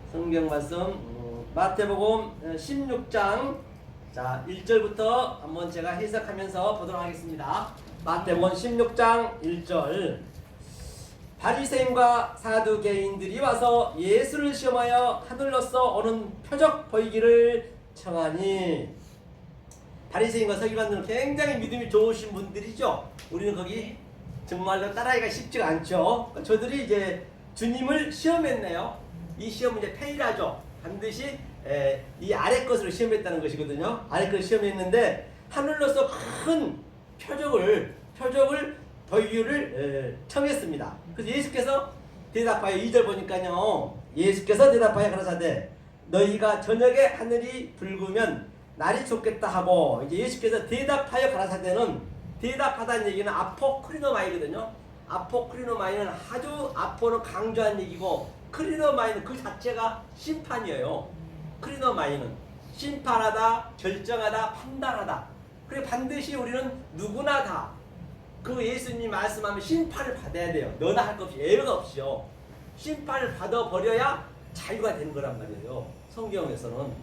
성경 말씀 마태복음 16장 자 1절부터 한번 제가 해석하면서 보도록 하겠습니다. 마태복음 16장 1절 바리새인과 사두개인들이 와서 예수를 시험하여 하늘로서 오는 표적 보이기를 청하니. 바리새인과 서기관들은 굉장히 믿음이 좋으신 분들이죠. 우리는 거기 정말로 따라하기가 쉽지가 않죠. 저들이 이제 주님을 시험했네요. 이 시험은 이제 페이라죠. 반드시 이 아래 것으로 시험했다는 것이거든요. 아래 것을 시험했는데 하늘로서 큰 표적을 보이기를 청했습니다. 그래서 예수께서 대답하여 2절 보니까요. 예수께서 대답하여 가라사대 너희가 저녁에 하늘이 붉으면 날이 좋겠다 하고, 이제 예수께서 대답하여 가라사대는 대답하다는 얘기는 아포크리노마이거든요. 아포크리노마이는 아주 아포는 강조한 얘기고 크리노마이는 그 자체가 심판이에요. 크리노마이는 심판하다, 결정하다, 판단하다. 그래 반드시 우리는 누구나 다 그 예수님이 말씀하면 심판을 받아야 돼요. 너나 할 것 없이 예외가 없이요. 심판을 받아버려야 자유가 되는 거란 말이에요. 성경에서는.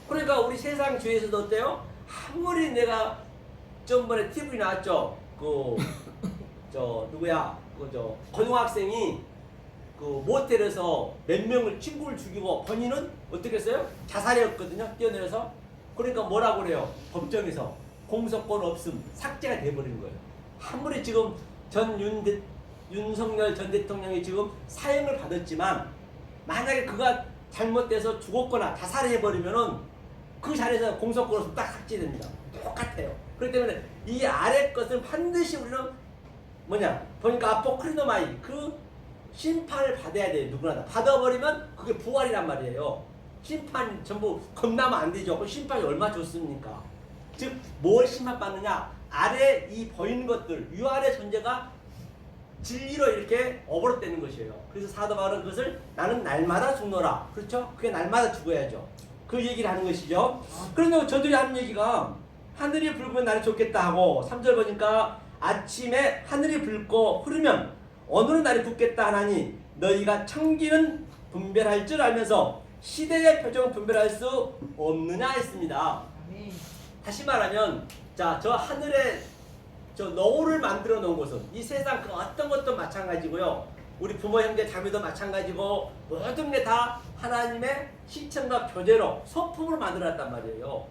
그러니까 우리 세상 주위에서도 어때요? 아무리 내가 전번에 TV에 나왔죠. 고등학생이 그 모텔에서 몇 명을 친구를 죽이고 본인은 어떻게 했어요? 자살했거든요. 뛰어내려서. 그러니까 뭐라고 그래요? 법정에서 공소권 없음, 삭제가 돼버리는 거예요. 아무리 지금 윤석열 전 대통령이 지금 사형을 받았지만 만약에 그가 잘못돼서 죽었거나 자살해버리면은 그 자리에서 공소권 없음 딱 삭제됩니다. 똑같아요. 그렇기 때문에 이 아래 것은 반드시 우리는 보니까 아포크리노마이 그 심판을 받아야 돼요. 누구나 다. 받아버리면 그게 부활이란 말이에요. 심판 전부 겁나면 안 되죠. 그 심판이 얼마나 좋습니까? 즉 뭘 심판받느냐? 아래 이 보이는 것들 위아래 존재가 진리로 이렇게 어버릇되는 것이에요. 그래서 사도 바울은 그것을 나는 날마다 죽노라. 그렇죠? 그게 날마다 죽어야죠. 그 얘기를 하는 것이죠. 그런데 저들이 하는 얘기가 하늘이 붉으면 날이 좋겠다 하고 3절 보니까 아침에 하늘이 붉고 흐르면 오늘은 날이 붓겠다 하나니 너희가 청기는 분별할 줄 알면서 시대의 표정은 분별할 수 없느냐 했습니다. 다시 말하면 자, 저 하늘에 저 너울을 만들어 놓은 것은 이 세상 그 어떤 것도 마찬가지고요. 우리 부모 형제 자매도 마찬가지고 모든 게 다 하나님의 시청과 표제로 소품으로 만들어놨단 말이에요.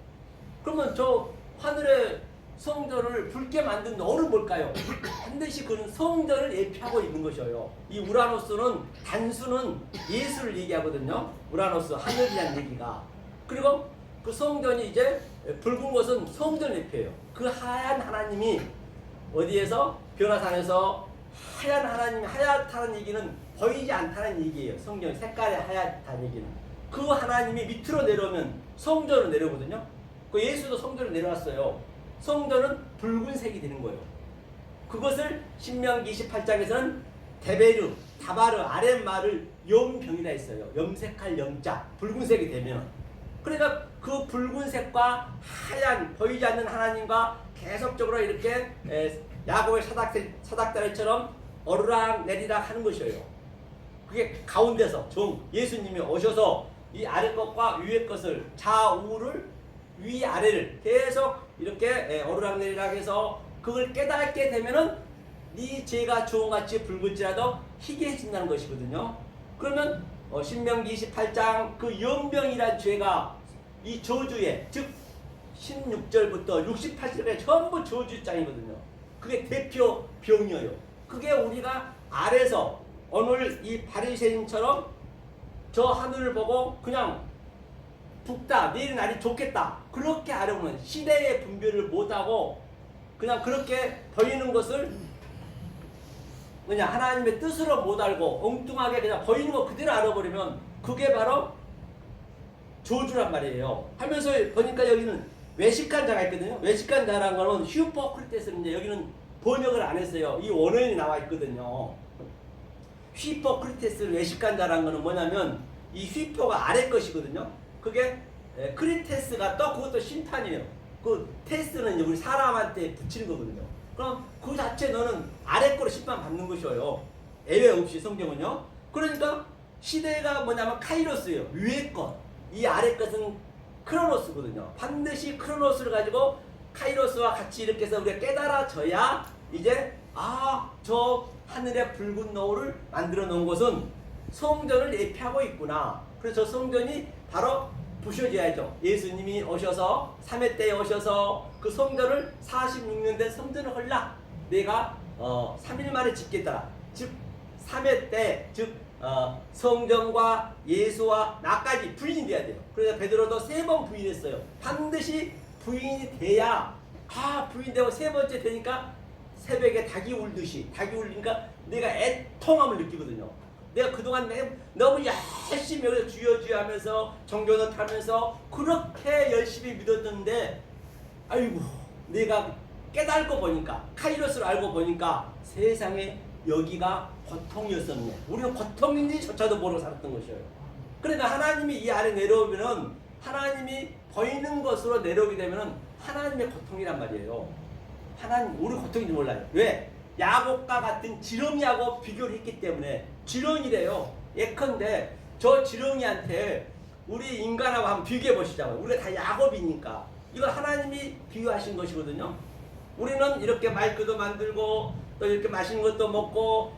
그러면 저 하늘에 성전을 붉게 만든 너울은 뭘까요? 반드시 그는 성전을 예표하고 있는 것이에요. 이 우라노스는 단수는 예수를 얘기하거든요. 우라노스 하늘이란 얘기가. 그리고 그 성전이 이제 붉은 것은 성전 예표예요. 그 하얀 하나님이 어디에서? 변화산에서 하얀 하나님이 하얗다는 얘기는 보이지 않다는 얘기예요. 성경 색깔이 하얗다는 얘기는. 그 하나님이 밑으로 내려오면 성전으로 내려오거든요. 그 예수도 성전으로 내려왔어요. 성전은 붉은색이 되는 거예요. 그것을 신명기 28장에서는 데베르, 다바르, 아랫말을 염병이라 했어요. 염색할 염자, 붉은색이 되면. 그러니까 그 붉은색과 하얀 보이지 않는 하나님과 계속적으로 이렇게 야곱의 사닥다리처럼 오르락 내리락 하는 것이에요. 그게 가운데서 예수님이 오셔서 이 아래 것과 위의 것을 좌우를 위아래를 계속 이렇게 오르락 내리락 해서 그걸 깨닫게 되면은 네 죄가 주홍같이 붉을지라도 희게 해진다는 것이거든요. 그러면 신명기 28장 그 연병이란 죄가 이 저주에 즉 16절부터 68절까지 전부 저주장이거든요. 그게 대표 병이에요. 그게 우리가 아래서 오늘 이 바리새인처럼 저 하늘을 보고 그냥 붓다 내일 날이 좋겠다 그렇게 알아보면 시대의 분별을 못하고 그냥 그렇게 보이는 것을 하나님의 뜻으로 못 알고 엉뚱하게 그냥 보이는 거 그대로 알아버리면 그게 바로 저주란 말이에요. 하면서 보니까 여기는 외식한 자가 있거든요. 외식한 자라는 거는 휘포크리테스인데 여기는 번역을 안 했어요. 이 원어원이 나와 있거든요. 휘포크리테스 외식한 자라는 거는 뭐냐면 이 휘포가 아래 것이거든요. 그게 크리테스가 또 그것도 심판이에요. 그 테스는 우리 사람한테 붙이는 거거든요. 그럼 그 자체 너는 아래 거로 심판 받는 것이에요. 예외 없이 성경은요. 그러니까 시대가 뭐냐면 카이로스예요. 위에 것. 이 아래 것은 크로노스거든요. 반드시 크로노스를 가지고 카이로스와 같이 이렇게 해서 우리가 깨달아져야 이제 저 하늘의 붉은 노을을 만들어 놓은 곳은 성전을 예표하고 있구나. 그래서 저 성전이 바로 부셔져야죠. 예수님이 오셔서 3회 때에 오셔서 그 성전을 46년 된 성전을 헐라 내가 3일 만에 짓겠더라. 즉 3회 때 즉 성전과 예수와 나까지 부인이 돼야 돼요. 그래서 베드로도 3번 부인했어요. 반드시 부인이 돼야 부인되고 3번째 되니까 새벽에 닭이 울듯이 닭이 울리니까 내가 애통함을 느끼거든요. 내가 그동안 너무 열심히 여기서 주여 하면서 정교는 타면서 그렇게 열심히 믿었는데 아이고 내가 깨달고 보니까 카이로스를 알고 보니까 세상에 여기가 고통이었었네. 우리는 고통인지 조차도 모르고 살았던 것이에요. 그러니까 하나님이 이 아래 내려오면은 하나님이 보이는 것으로 내려오게 되면은 하나님의 고통이란 말이에요. 하나님 우리 고통인지 몰라요. 왜? 야곱과 같은 지렁이하고 비교를 했기 때문에 지렁이래요. 예컨대 저 지렁이한테 우리 인간하고 한번 비교해 보시자고요. 우리가 다 야곱이니까 이거 하나님이 비유하신 것이거든요. 우리는 이렇게 마이크도 만들고 또 이렇게 맛있는 것도 먹고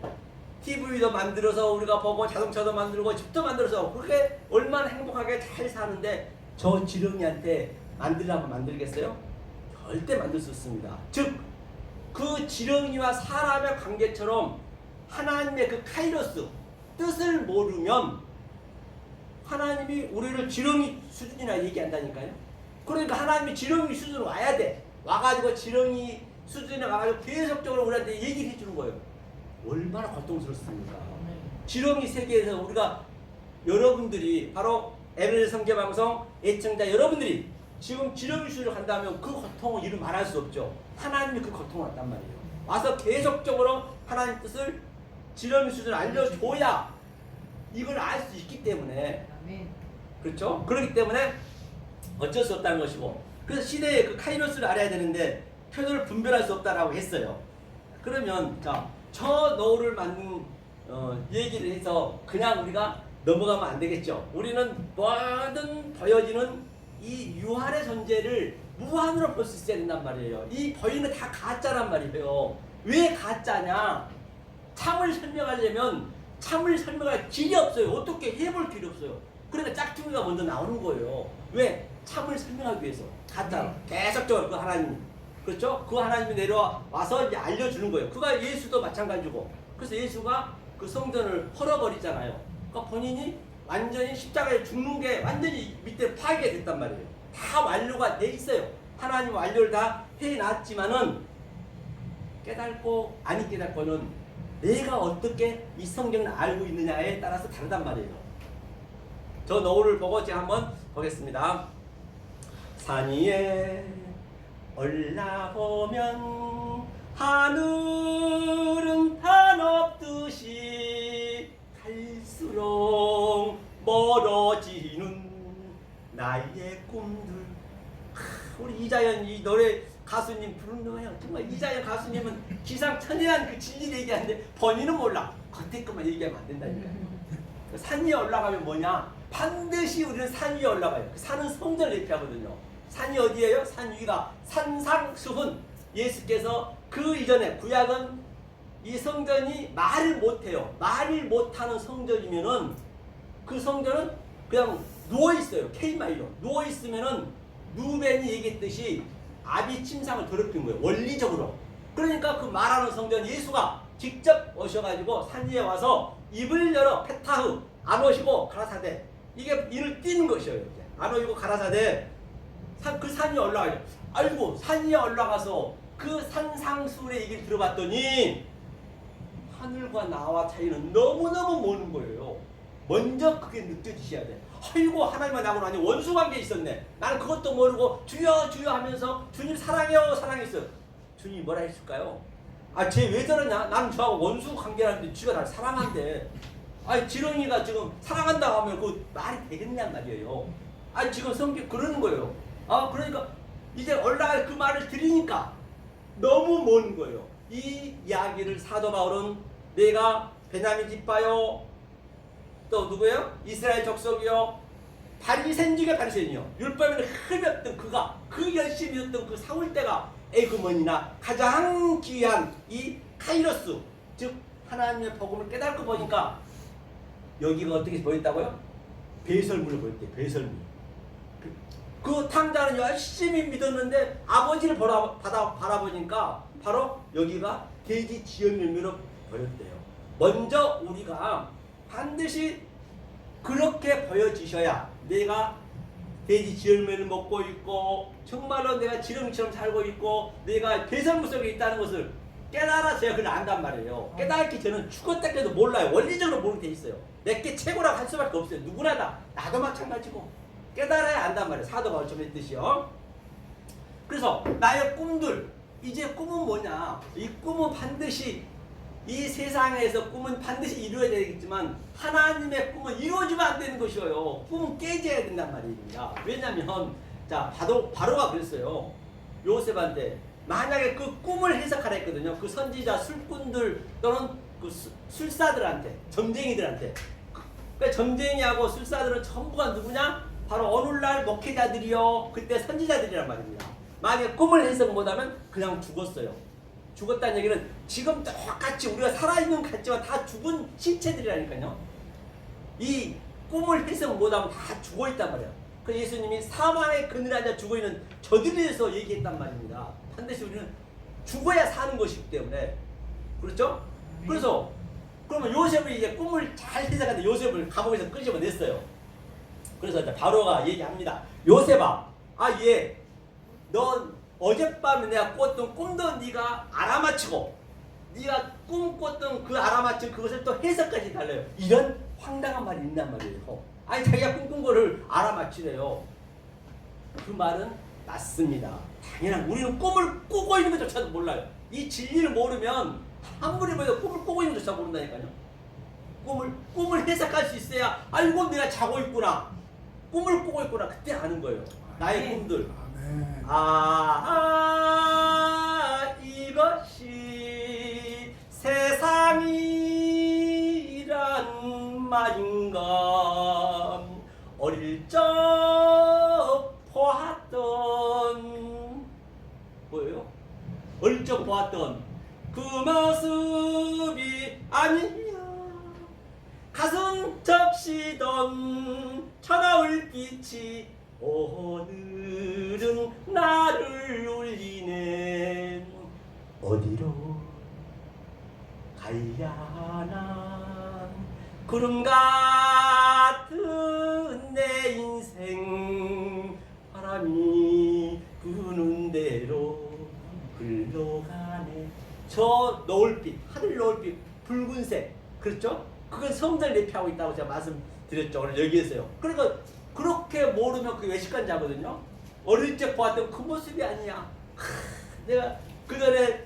TV도 만들어서 우리가 보고 자동차도 만들고 집도 만들어서 그렇게 얼마나 행복하게 잘 사는데 저 지렁이한테 만들려면 만들겠어요? 절대 만들 수 없습니다. 즉 그 지렁이와 사람의 관계처럼 하나님의 그 카이로스 뜻을 모르면 하나님이 우리를 지렁이 수준이나 얘기한다니까요. 그러니까 하나님이 지렁이 수준으로 와야 돼. 와가지고 지렁이 수준에 와가지고 계속적으로 우리한테 얘기를 해주는 거예요. 얼마나 고통스럽습니까? 지렁이 세계에서 우리가 여러분들이 바로 에베레스트 성교방송 애청자 여러분들이 지금 지렁이 수준으로 간다면 그 고통을 이루 말할 수 없죠. 하나님이 그 고통을 왔단 말이에요. 와서 계속적으로 하나님 뜻을 지렁이 수준으로 알려줘야 이걸 알 수 있기 때문에 그렇죠? 그렇기 때문에 어쩔 수 없다는 것이고 그래서 시대의 그 카이로스를 알아야 되는데 표도를 분별할 수 없다라고 했어요. 그러면 저 노을을 만든 얘기를 해서 그냥 우리가 넘어가면 안 되겠죠. 우리는 모든 보여지는 이 유한의 존재를 무한으로 볼 수 있어야 된단 말이에요. 이 보이는 거 다 가짜란 말이에요. 왜 가짜냐? 참을 설명하려면 참을 설명할 길이 없어요. 어떻게 해볼 길이 없어요. 그러니까 짝퉁이가 먼저 나오는 거예요. 왜? 참을 설명하기 위해서. 가짜로. 계속적으로 그 하나님. 그렇죠? 그 하나님이 내려와서 이제 알려주는 거예요. 그가 예수도 마찬가지고. 그래서 예수가 그 성전을 헐어버리잖아요. 그러니까 본인이 완전히 십자가에 죽는 게 완전히 밑에 파괴가 됐단 말이에요. 다 완료가 돼 있어요. 하나님 완료를 다 해놨지만은 깨닫고 아니 깨닫고는 내가 어떻게 이 성경을 알고 있느냐에 따라서 다르단 말이에요. 저 노을을 보고 제가 한번 보겠습니다. 산 위에 올라보면 하늘은 한없듯이 갈수록 멀어지는 나의 꿈들. 우리 이자연 이 노래 가수님 부르는 거예요. 정말 이자연 가수님은 기상천외한 그 진리를 얘기하는데 본인은 몰라. 겉에 것만 얘기하면 안 된다니까요. 산 위에 올라가면 뭐냐? 반드시 우리는 산 위에 올라가요. 산은 성전을 예표하거든요. 산이 어디예요? 산 위가 산상수훈. 예수께서 그 이전에 구약은 이 성전이 말을 못해요. 말을 못하는 성전이면은 그 성전은 그냥 누워있어요. K마이로. 누워있으면은 누벤이 얘기했듯이 아비 침상을 더럽힌 거예요. 원리적으로. 그러니까 그 말하는 성전 예수가 직접 오셔가지고 산 위에 와서 입을 열어 페타흐 안 오시고 가라사대 이게 이를 띄는 것이에요. 이렇게. 안 오시고 가라사대 그 산 위에 올라가죠. 아이고 산 위에 올라가서 그 산상수훈의 얘기를 들어봤더니 하늘과 나와 차이는 너무너무 먼 거예요. 먼저 그게 느껴지셔야 돼. 아이고 하나님과 나하고 아니 원수관계에 있었네. 나는 그것도 모르고 주여 주여 하면서 주님 사랑해요 사랑했어요. 주님이 뭐라 했을까요? 쟤 왜 저러냐? 나는 저하고 원수관계라는데 주가 나를 사랑한대. 지렁이가 지금 사랑한다고 하면 그 말이 되겠냔 말이에요. 지금 성경 그러는 거예요. 그러니까 이제 올라갈 그 말을 들으니까 너무 먼 거예요. 이 이야기를 사도 바울은 내가 베냐민 지파요 또 누구예요? 이스라엘 족속이요. 바리새인 중에 바리새인이요. 율법에는 흠이 없던 그가 그 열심히 했던 그 사울 때가 에그먼이나 가장 귀한 이 카이로스, 즉 하나님의 복음을 깨닫고 보니까 여기가 어떻게 보였다고요? 배설물을 보였대. 배설물. 그 탕자는 열심히 믿었는데 아버지를 바라보니까 바로 여기가 돼지 지혈멸미로 보였대요. 먼저 우리가 반드시 그렇게 보여지셔야 내가 돼지 지혈면을 먹고 있고 정말로 내가 지렁이처럼 살고 있고 내가 배설물 속에 있다는 것을 깨달아서야 그걸 안단 말이에요. 깨닫기 전에는 죽었다 해도 몰라요. 원리적으로 모르게 돼 있어요. 내게 최고라고 할 수밖에 없어요. 누구나 다. 나도 마찬가지고. 깨달아야 안단 말이에요. 사도가 어쩜 했듯이요. 그래서 나의 꿈들, 이제 꿈은 뭐냐? 이 꿈은 반드시 이 세상에서 꿈은 반드시 이루어야 되겠지만 하나님의 꿈은 이루어지면 안 되는 것이에요. 꿈은 깨져야 된단 말입니다. 왜냐하면 자 바로가 그랬어요. 요셉한테 만약에 그 꿈을 해석하라 했거든요. 그 선지자 술꾼들 또는 그 술사들한테 점쟁이들한테. 그러니까 점쟁이하고 술사들은 전부가 누구냐? 바로 오늘날 목회자들이요. 그때 선지자들이란 말입니다. 만약에 꿈을 해석 못하면 그냥 죽었어요. 죽었다는 얘기는 지금 똑같이 우리가 살아있는 것 같지만 다 죽은 신체들이라니까요. 이 꿈을 해석 못하면 다 죽어있단 말이에요. 그래서 예수님이 사망의 그늘 앉아 죽어있는 저들에 대해서 얘기했단 말입니다. 반드시 우리는 죽어야 사는 것이기 때문에. 그렇죠? 그래서 그러면 요셉이 이제 꿈을 잘 해석하는데 요셉을 감옥에서 끄집어냈어요. 그래서 이제 바로가 얘기합니다. 요셉아, 넌 어젯밤에 내가 꿨던 꿈도 네가 알아맞히고 네가 꿈 꿨던 그 알아맞힌 그것을 또 해석까지 달라요. 이런 황당한 말이 있단 말이에요. 아니 자기가 꿈꾼 거를 알아맞히래요. 그 말은 맞습니다. 당연한 우리는 꿈을 꾸고 있는 것조차도 몰라요. 이 진리를 모르면 아무리 봐도 꿈을 꾸고 있는 것조차 모른다니까요. 꿈을 해석할 수 있어야 이건 내가 자고 있구나. 꿈을 꾸고 있구나. 그때 아는 거예요. 나의 꿈들. 이것이 세상이란 말인가. 어릴 적 보았던 뭐예요? 어릴 적 보았던 그 모습이 아니냐. 가슴 적시던 천하울 빛이 오늘은 나를 울리네. 어디로 가야 하나. 구름 같은 내 인생 바람이 부는 대로 흘러가네. 저 노을빛, 하늘 노을빛, 붉은색, 그렇죠? 그건 성전을 대표하고 있다고 제가 말씀드렸죠. 오늘 여기에서요. 그러니까 그렇게 모르면 그 외식관 자거든요. 어릴 적 보았던 그 모습이 아니야. 내가 그 전에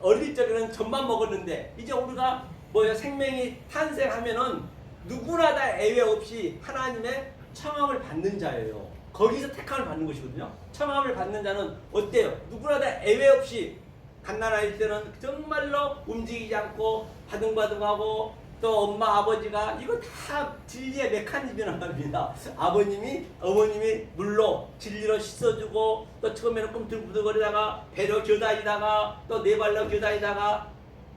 어릴 적에는 젖만 먹었는데 이제 우리가 생명이 탄생하면은 누구나 다 예외 없이 하나님의 청함을 받는 자예요. 거기서 택함을 받는 것이거든요. 청함을 받는 자는 어때요? 누구나 다 예외 없이 갓난아일 때는 정말로 움직이지 않고 바둥바둥하고 또 엄마 아버지가 이거 다 진리의 메커니즘이란 말입니다. 아버님이 어머님이 물로 진리로 씻어주고 또 처음에는 꿈틀꾸틀거리다가 배로 겨다니다가 또 네 발로 겨다니다가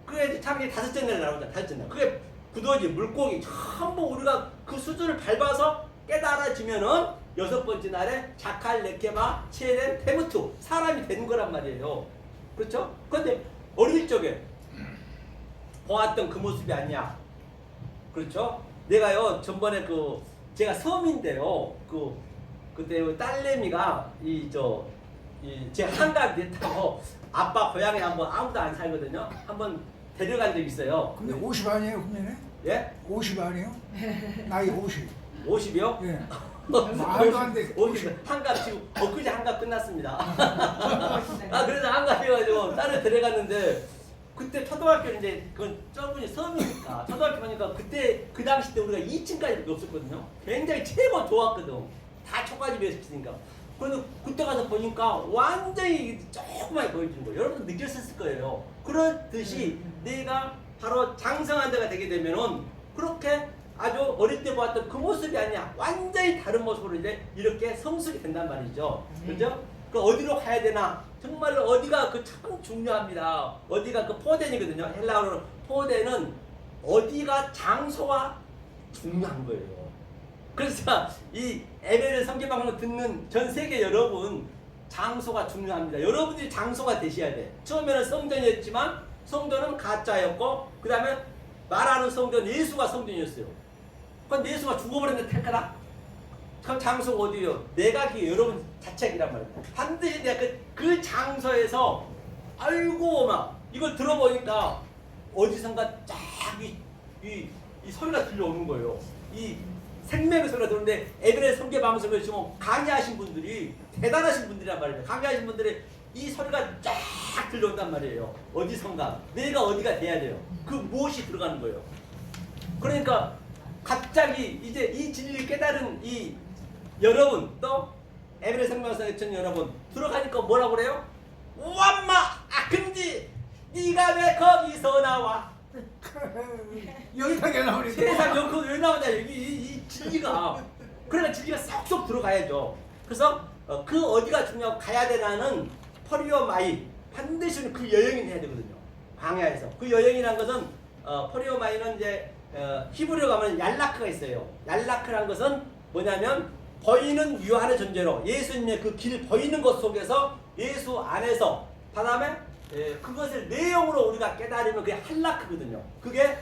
그게 참기 5째 나오잖아. 5째 날. 그게 구더지 물고기 전부 우리가 그 수준을 밟아서 깨달아지면은 6번째 날에 자칼 네케마 체렘 페무투 사람이 되는 거란 말이에요. 그렇죠? 그런데 어릴 적에 보았던 그 모습이 아니야. 그렇죠? 내가요 전번에 제가 섬인데요. 그때 딸내미가 제 한갑 됐다고 아빠 고향에 한번 아무도 안 살거든요. 한번 데려간 적이 있어요. 근데 50 아니에요, 그러면? 예? 50 아니에요? 나이 50. 50이요? 예. 말도 안 돼. 50. 한갑 지금 엊그제 한갑 끝났습니다. 그래서 한갑이가지고 딸을 데려갔는데 그때 초등학교 이제 그건 저분이 섬이니까 초등학교 가니까 그때 그 당시 때 우리가 2층까지밖에 없었거든요. 굉장히 최고 좋았거든. 다 초까지 배웠으니까. 그래서 그때 가서 보니까 완전히 조그맣게 보여주는 거예요. 여러분도 느꼈을 거예요. 그렇듯이 내가 바로 장성한 데가 되게 되면은 그렇게 아주 어릴 때 보았던 그 모습이 아니야. 완전히 다른 모습으로 이제 이렇게 성숙이 된단 말이죠. 그죠? 그 어디로 가야 되나? 정말로 어디가 그 참 중요합니다. 어디가 그 포덴이거든요. 헬라어로 포덴은 어디가 장소가 중요한 거예요. 그래서 이 에베레 성경방송을 듣는 전 세계 여러분 장소가 중요합니다. 여러분들이 장소가 되셔야 돼. 처음에는 성전이었지만 성전은 가짜였고 그 다음에 말하는 성전 예수가 성전이었어요. 그럼 예수가 죽어버렸는데 택하라? 그럼 장소가 어디예요? 내가 그 여러분 자책이란 말이에요. 반드시 내가 그 장소에서 알고 막 이걸 들어보니까 어디선가 쫙 이 소리가 들려오는 거예요. 이 생명의 소리가 들리는데 에베레 성경 방송을 지금 강의하신 분들이 대단하신 분들이란 말이에요. 강의하신 분들이 이 소리가 쫙 들려온단 말이에요. 어디선가 내가 어디가 돼야 돼요. 그 무엇이 들어가는 거예요. 그러니까 갑자기 이제 이 진리를 깨달은 이 여러분 또 에베레 성경에서 전 여러분 들어가니까 뭐라고 그래요? 완마 아금지 네가 왜 거기서 나와? 여기까지 나오니까 세상 여기 왜 나오냐 여기 이 진리가 그러니까 진리가 쏙쏙 들어가야죠. 그래서 그 어디가 중요하고 가야 되나는 퍼리오마이 반드시 그 여행이 해야 되거든요. 광야에서 그 여행이란 것은 퍼리오마이는 이제 히브리어 가면 얄라크가 있어요. 얄라크란 것은 뭐냐면 보이는 유한의 존재로 예수님의 그 길 보이는 것 속에서 예수 안에서 다음에 그것을 내용으로 우리가 깨달으면 그게 할라크거든요. 그게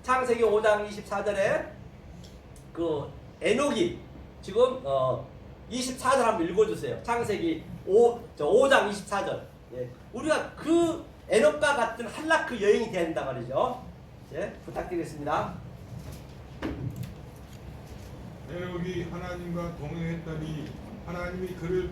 창세기 5장 24절에 그 에녹이 지금 24절 한번 읽어주세요. 창세기 5장 24절. 예. 우리가 그 에녹과 같은 할라크 여행이 돼야 된다 말이죠. 예, 부탁드리겠습니다. 에녹이 하나님과 동행했더니 하나님이 그를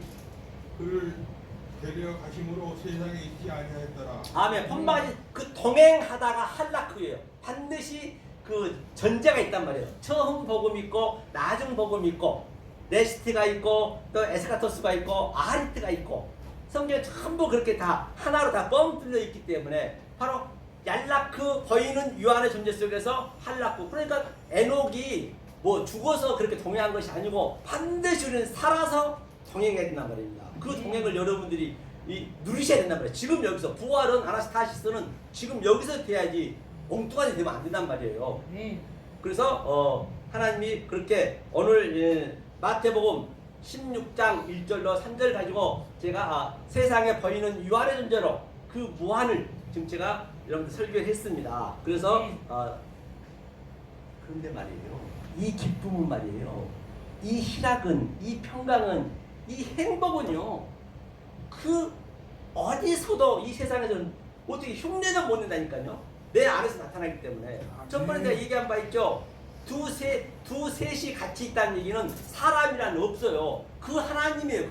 데려가심으로 세상에 있지 아니하였더라. 아멘. 본방이 그 동행하다가 할라크예요. 반드시 그 전제가 있단 말이에요. 처음 복음 있고 나중 복음 있고 레시트가 있고 또 에스카토스가 있고 아리트가 있고 성경에 전부 그렇게 다 하나로 다 뻥 뚫려 있기 때문에 바로 얄라크 보이는 유한의 존재 속에서 할라크. 그러니까 에녹이 뭐 죽어서 그렇게 동행한 것이 아니고 반드시 우리는 살아서 동행해야 된단 말입니다. 그 동행을 여러분들이 누리셔야 된단 말이에요. 지금 여기서 부활은 아나스타시스는 지금 여기서 돼야지 엉뚱하게 되면 안 된단 말이에요. 그래서 하나님이 그렇게 오늘 마태복음 16장 1절로 3절 가지고 제가 세상에 보이는 유한의 존재로 그 무한을 지금 제가 여러분들 설교를 했습니다. 그래서 그런데 말이에요. 이 기쁨은 말이에요. 이 희락은, 이 평강은, 이 행복은요. 그 어디서도 이 세상에서는 어떻게 흉내도 못 낸다니까요. 내 안에서 나타나기 때문에. 전번에 내가 얘기한 바 있죠. 두셋이 같이 있다는 얘기는 사람이란 없어요. 그 하나님이에요.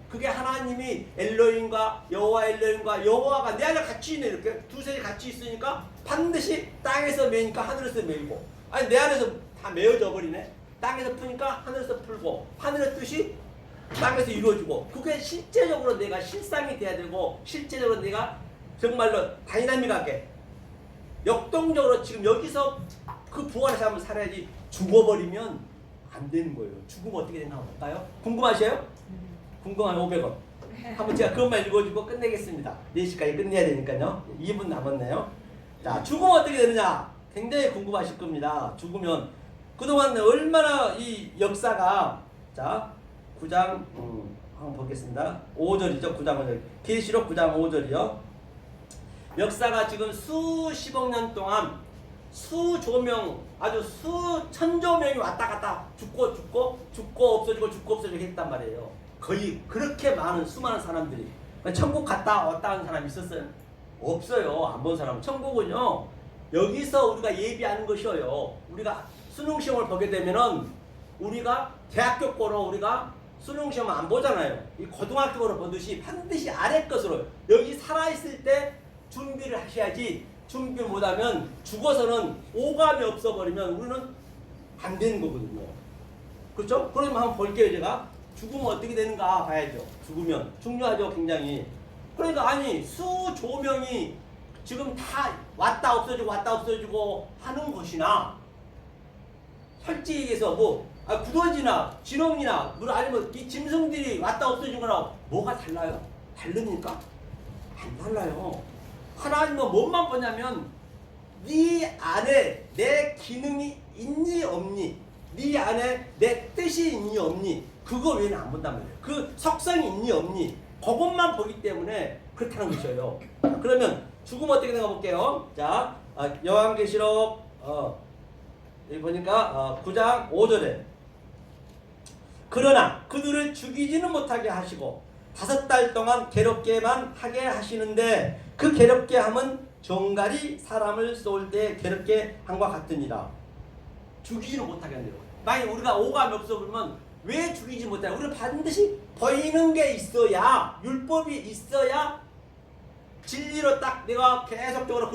그게 하나님이 엘로힘과 여호와 엘로힘과 여호와가 내 안에 같이 있네. 이렇게 두셋이 같이 있으니까 반드시 땅에서 매니까 하늘에서 매이고, 아니 내 안에서 다 메어져 버리네. 땅에서 푸니까 하늘에서 풀고, 하늘의 뜻이 땅에서 이루어지고, 그게 실제적으로 내가 실상이 돼야 되고, 실제적으로 내가 정말로 다이나믹하게 역동적으로 지금 여기서 그 부활의 삶을 살아야지. 죽어버리면 안 되는 거예요. 죽으면 어떻게 되나 볼까요? 궁금하셔요? 궁금하면 500원. 한번 제가 그것만 읽어주고 끝내겠습니다. 4시까지 끝내야 되니까요. 2분 남았네요. 자, 죽으면 어떻게 되느냐? 굉장히 궁금하실 겁니다. 죽으면 그동안 얼마나 이 역사가, 자 9장 한번 보겠습니다. 5절이죠. 9장 5절. 계시록 9장 5절이요. 역사가 지금 수십억 년 동안 수조명, 아주 수천조명이 왔다 갔다 죽고 없어지고 했단 말이에요. 거의 그렇게 많은 수많은 사람들이. 천국 갔다 왔다 하는 사람이 있었어요? 없어요. 안 본 사람은. 천국은요 여기서 우리가 예비하는 것이에요. 우리가 수능시험을 보게 되면은 우리가 대학교거로 우리가 수능시험을 안 보잖아요. 이 고등학교로 보듯이 반드시 아래 것으로 여기 살아있을 때 준비를 하셔야지. 준비 못하면 죽어서는 오감이 없어버리면 우리는 안 되는 거거든요. 그렇죠? 그러면 한번 볼게요. 제가 죽으면 어떻게 되는가 봐야죠. 죽으면 중요하죠. 굉장히. 그러니까 아니 수조명이 지금 다 왔다 없어지고 하는 것이나 솔직히 얘기해서 구더지나 진홍이나 아니면 이 짐승들이 왔다 없어진 거나 뭐가 달라요? 다릅니까? 안 달라요. 하나님은 뭐만 보냐면 네 안에 내 기능이 있니 없니, 네 안에 내 뜻이 있니 없니, 그거 외에는 안 본단 말이에요. 그 속성이 있니 없니, 그것만 보기 때문에 그렇다는 것이에요. 그러면 죽음 어떻게 되나 볼게요. 자, 요한계시록 여기 보니까 9장 5절에 그러나 그들을 죽이지는 못하게 하시고 5달 동안 괴롭게만 하게 하시는데 그 괴롭게 함은 정갈이 사람을 쏠 때 괴롭게 함과 같으니라. 죽이지는 못하게 한대요. 만약 우리가 오감이 없어 그러면 왜 죽이지 못해? 우리는 반드시 보이는 게 있어야, 율법이 있어야 진리로 딱 내가 계속적으로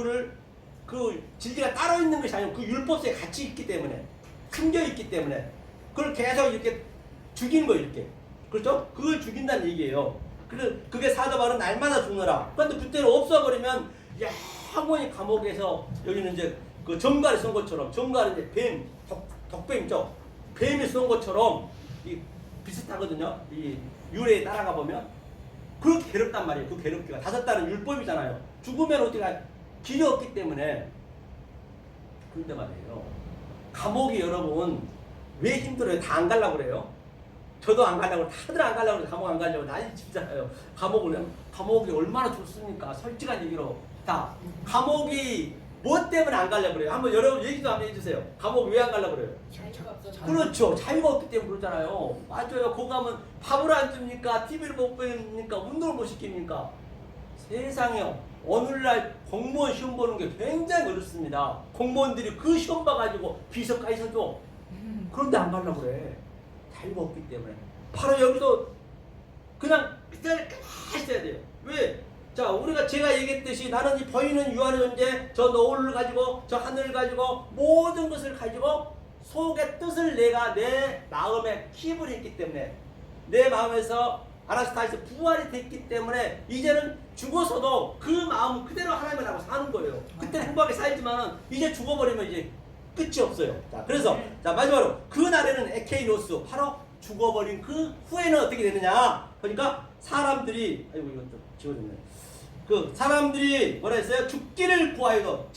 그 진리가 따로 있는 것이 아니고 그 율법 속에 같이 있기 때문에, 숨겨 있기 때문에 그걸 계속 이렇게 죽이는 거예요. 이렇게. 그렇죠? 그걸 죽인다는 얘기예요. 그게 사도 바울은 날마다 죽느라. 그런데 그때는 없어버리면 영원히 감옥에서, 여기는 이제 그 정갈이 쏜 것처럼, 정갈은 이제 뱀, 독뱀 있죠? 뱀이 쏜 것처럼 비슷하거든요. 이 유래에 따라가 보면 그렇게 괴롭단 말이에요. 그 괴롭기가 5달은 율법이잖아요. 죽으면 어떻게 길이 없기 때문에. 그런데 말이에요, 감옥이 여러분 왜 힘들어요? 다 안 가려고 그래요. 저도 안 가려고, 다들 안 가려고 그래요. 감옥 안 가려고 난리 치잖아요. 감옥이 얼마나 좋습니까? 솔직한 얘기로 다. 감옥이 뭐 때문에 안 가려고 그래요? 한번 여러분 얘기도 한번 해주세요. 감옥 왜 안 가려고 그래요? 자유가 없어서. 그렇죠. 자유가 없기 때문에 그러잖아요. 맞아요. 거기 가면 밥을 안 줍니까? TV를 못 보니까 운동을 못 시킵니까? 세상에 오늘날 공무원 시험 보는 게 굉장히 어렵습니다. 공무원들이 그 시험 봐가지고 비서까지 서줘. 그런데 안 가려고 그래. 자유가 없기 때문에. 바로 여기서 그냥 그 자리에 가만히 있어야 돼요. 왜? 자, 제가 얘기했듯이 나는 이 보이는 유한의 존재, 저 노을을 가지고, 저 하늘을 가지고, 모든 것을 가지고 속의 뜻을 내가 내 마음에 킵을 했기 때문에, 내 마음에서 아나스타에서 부활이 됐기 때문에 이제는 죽어서도 그 마음 그대로 하나님을 하고 사는 거예요. 그때 행복하게 살지만은 이제 죽어버리면 이제 끝이 없어요. 자, 그래서 자, 마지막으로 그 날에는 에케이노스, 바로 죽어버린 그 후에는 어떻게 되느냐? 그러니까 사람들이, 아이고 이거 좀 지워졌네. 그 사람들이 뭐라 했어요? 죽기를 구하여도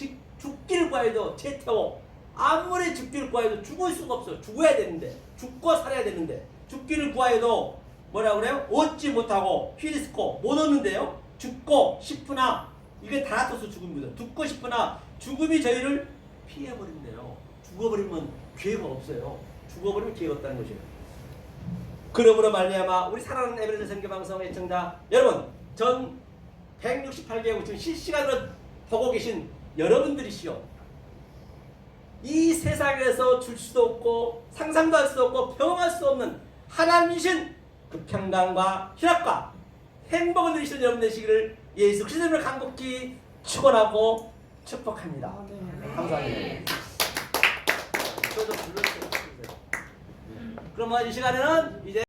채태워. 아무리 죽기를 구하여도 죽을 수가 없어요. 죽어야 되는데, 죽고 살아야 되는데, 죽기를 구하여도 뭐라 그래요? 얻지 못하고 휘리스코 못 얻는데요. 죽고 싶으나, 이게 다나토스 죽음입니다. 죽고 싶으나 죽음이 저희를 피해버린대요. 죽어버리면 기회가 없어요. 죽어버리면 기회가 없다는 것이에요. 그러므로 말미암아 우리 사랑하는 에베레스트 선교방송 애청자 여러분, 전 168개국 지금 실시간으로 보고 계신 여러분들이시오. 이 세상에서 줄 수도 없고 상상도 할 수 없고 경험할 수 없는 하나님이신 그 평강과 희락과 행복을 누리시는 여러분 되시기를 예수 그리스도의 이름으로 간곡히 축원하고 축복합니다. 감사합니다. 그러면 이 시간에는 이제